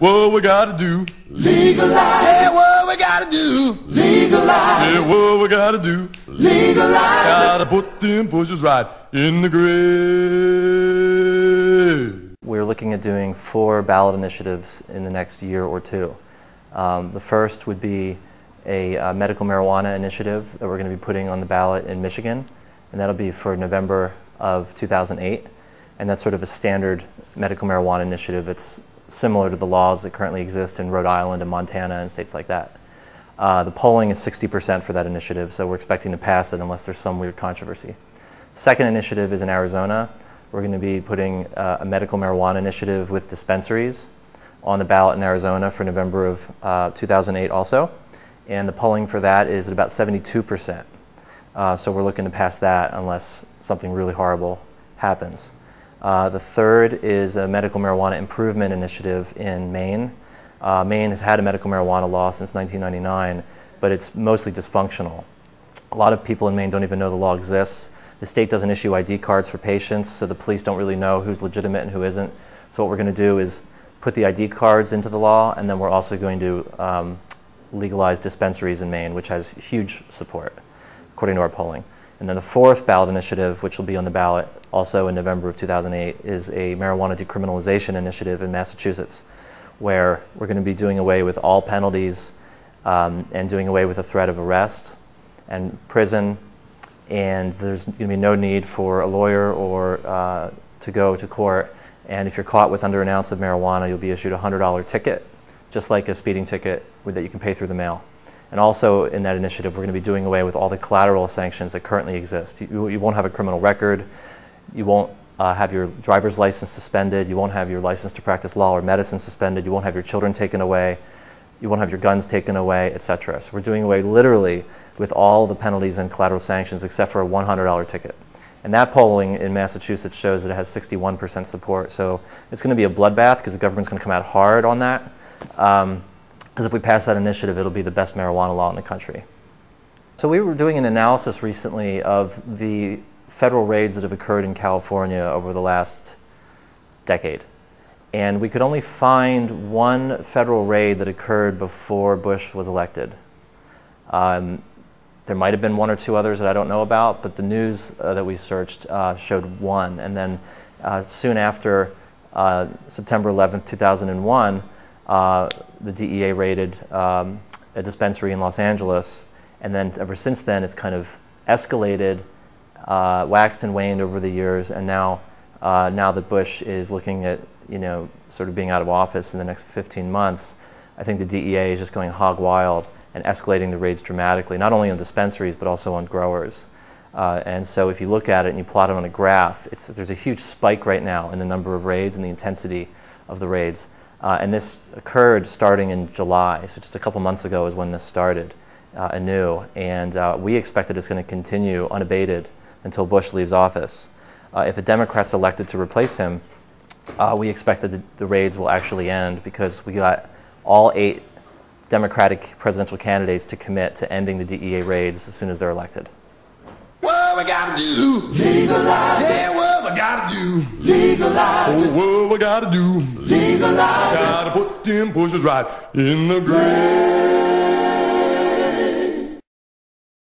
what we gotta do. Legalize. Yeah, what we gotta do. Legalize. Yeah, what we gotta do. Legalize. Gotta put them bushes right in the grave. We're looking at doing 4 ballot initiatives in the next year or two. The first would be a medical marijuana initiative that we're going to be putting on the ballot in Michigan, and that'll be for November of 2008. And that's sort of a standard medical marijuana initiative. It's similar to the laws that currently exist in Rhode Island and Montana and states like that. The polling is 60% for that initiative, so we're expecting to pass it unless there's some weird controversy. Second initiative is in Arizona. We're going to be putting a medical marijuana initiative with dispensaries on the ballot in Arizona for November of 2008 also. And the polling for that is at about 72%. So we're looking to pass that unless something really horrible happens. The third is a medical marijuana improvement initiative in Maine. Maine has had a medical marijuana law since 1999, but it's mostly dysfunctional. A lot of people in Maine don't even know the law exists. The state doesn't issue ID cards for patients, so the police don't really know who's legitimate and who isn't. So what we're going to do is put the ID cards into the law, and then we're also going to legalize dispensaries in Maine, which has huge support, according to our polling. And then the fourth ballot initiative, which will be on the ballot also in November of 2008, is a marijuana decriminalization initiative in Massachusetts, where we're going to be doing away with all penalties and doing away with the threat of arrest and prison. And there's going to be no need for a lawyer or to go to court. And if you're caught with under an ounce of marijuana, you'll be issued a $100 ticket, just like a speeding ticket that you can pay through the mail. And also in that initiative, we're going to be doing away with all the collateral sanctions that currently exist. You won't have a criminal record. You won't have your driver's license suspended. You won't have your license to practice law or medicine suspended. You won't have your children taken away. You won't have your guns taken away, etc. So we're doing away literally with all the penalties and collateral sanctions except for a $100 ticket. And that polling in Massachusetts shows that it has 61% support. So it's going to be a bloodbath because the government's going to come out hard on that. Because if we pass that initiative, it'll be the best marijuana law in the country. So we were doing an analysis recently of the federal raids that have occurred in California over the last decade. And we could only find one federal raid that occurred before Bush was elected. There might have been one or two others that I don't know about, but the news that we searched showed one. And then soon after September 11th, 2001, the DEA raided a dispensary in Los Angeles. And then ever since then, it's kind of escalated, waxed and waned over the years. And now that Bush is looking at, sort of being out of office in the next 15 months, I think the DEA is just going hog wild and escalating the raids dramatically, not only on dispensaries, but also on growers. And so if you look at it and you plot it on a graph, there's a huge spike right now in the number of raids and the intensity of the raids. And this occurred starting in July, so just a couple months ago is when this started anew. And we expect that it's going to continue unabated until Bush leaves office. If a Democrat's elected to replace him, we expect that the raids will actually end because we got all 8 Democratic presidential candidates to commit to ending the DEA raids as soon as they're elected. What we gotta do? Legalize. Yeah, what we gotta do? Legalize. Oh, what we gotta do? Legalize. Gotta put them bushes right in the grave.